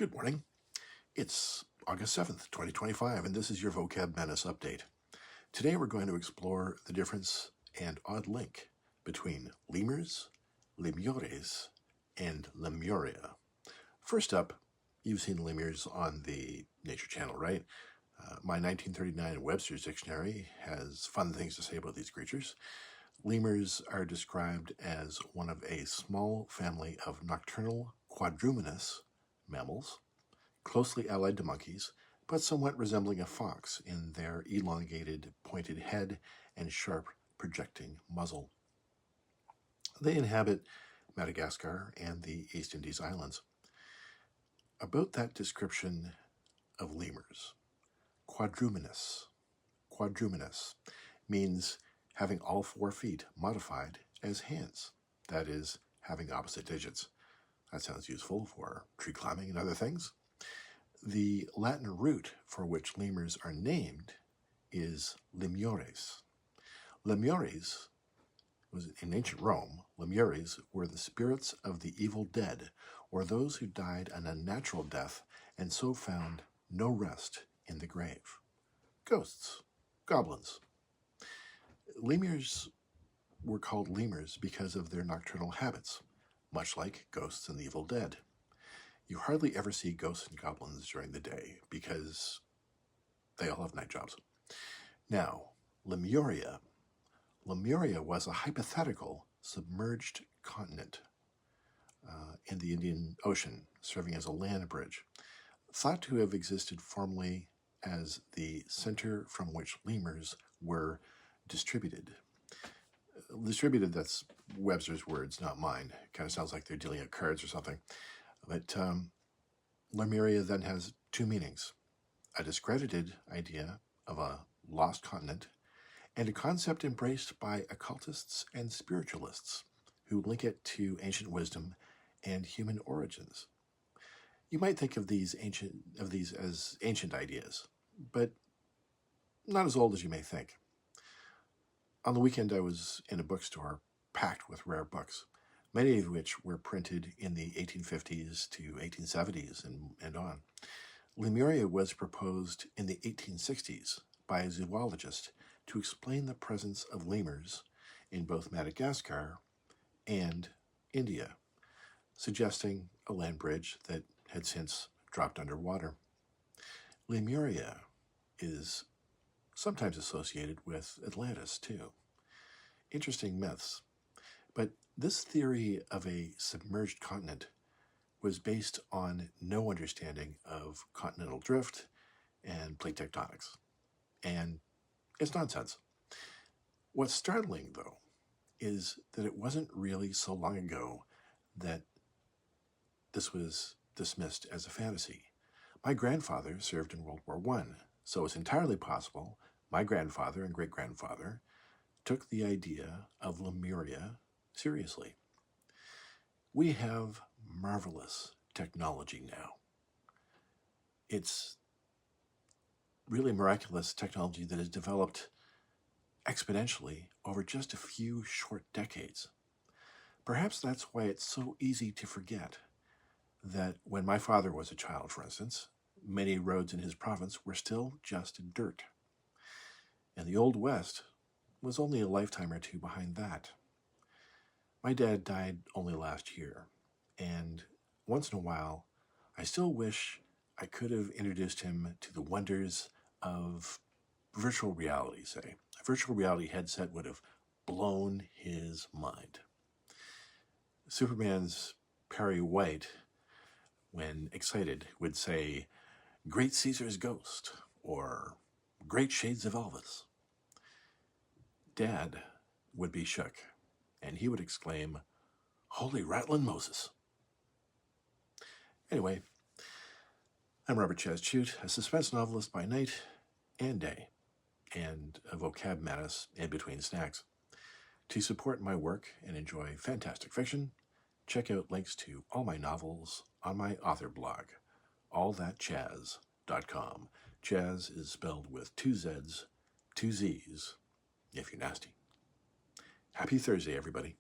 Good morning. It's August 7th, 2025, and this is your Vocab Menace update. Today we're going to explore the difference and odd link between lemurs, lemures, and Lemuria. First up, you've seen lemurs on the Nature Channel, right? My 1939 Webster's Dictionary has fun things to say about these creatures. Lemurs are described as one of a small family of nocturnal quadruminous mammals, closely allied to monkeys, but somewhat resembling a fox in their elongated, pointed head and sharp, projecting muzzle. They inhabit Madagascar and the East Indies Islands. About that description of lemurs, quadruminous means having all 4 feet modified as hands, that is, having opposite digits. That sounds useful for tree climbing and other things. The Latin root for which lemurs are named is lemures. Lemures was in ancient Rome. Lemures were the spirits of the evil dead, or those who died an unnatural death and so found no rest in the grave. Ghosts, goblins. Lemurs were called lemurs because of their nocturnal habits, much like ghosts and the evil dead. You hardly ever see ghosts and goblins during the day because they all have night jobs. Now, Lemuria. Lemuria was a hypothetical submerged continent in the Indian Ocean, serving as a land bridge, thought to have existed formerly as the center from which lemurs were distributed. Distributed, that's Webster's words, not mine. Kind of sounds like they're dealing out cards or something. But Lemuria then has 2 meanings: a discredited idea of a lost continent, and a concept embraced by occultists and spiritualists who link it to ancient wisdom and human origins. You might think of these as ancient ideas, but not as old as you may think. On the weekend, I was in a bookstore packed with rare books, many of which were printed in the 1850s to 1870s and on. Lemuria was proposed in the 1860s by a zoologist to explain the presence of lemurs in both Madagascar and India, suggesting a land bridge that had since dropped underwater. Lemuria is sometimes associated with Atlantis, too. Interesting myths. But this theory of a submerged continent was based on no understanding of continental drift and plate tectonics. And it's nonsense. What's startling, though, is that it wasn't really so long ago that this was dismissed as a fantasy. My grandfather served in World War I, so it's entirely possible my grandfather and great-grandfather took the idea of Lemuria seriously. We have marvelous technology now. It's really miraculous technology that has developed exponentially over just a few short decades. Perhaps that's why it's so easy to forget that when my father was a child, for instance, many roads in his province were still just dirt. And the Old West was only a lifetime or 2 behind that. My dad died only last year, and once in a while, I still wish I could have introduced him to the wonders of virtual reality, say. A virtual reality headset would have blown his mind. Superman's Perry White, when excited, would say, "Great Caesar's ghost," or "Great shades of Elvis." Dad would be shook, and he would exclaim, "Holy rattlin' Moses." Anyway, I'm Robert Chaz Chute, a suspense novelist by night and day, and a vocab menace in between snacks. To support my work and enjoy fantastic fiction, check out links to all my novels on my author blog, allthatchaz.com. Chaz is spelled with 2 Z's, 2 Z's, if you're nasty. Happy Thursday, everybody.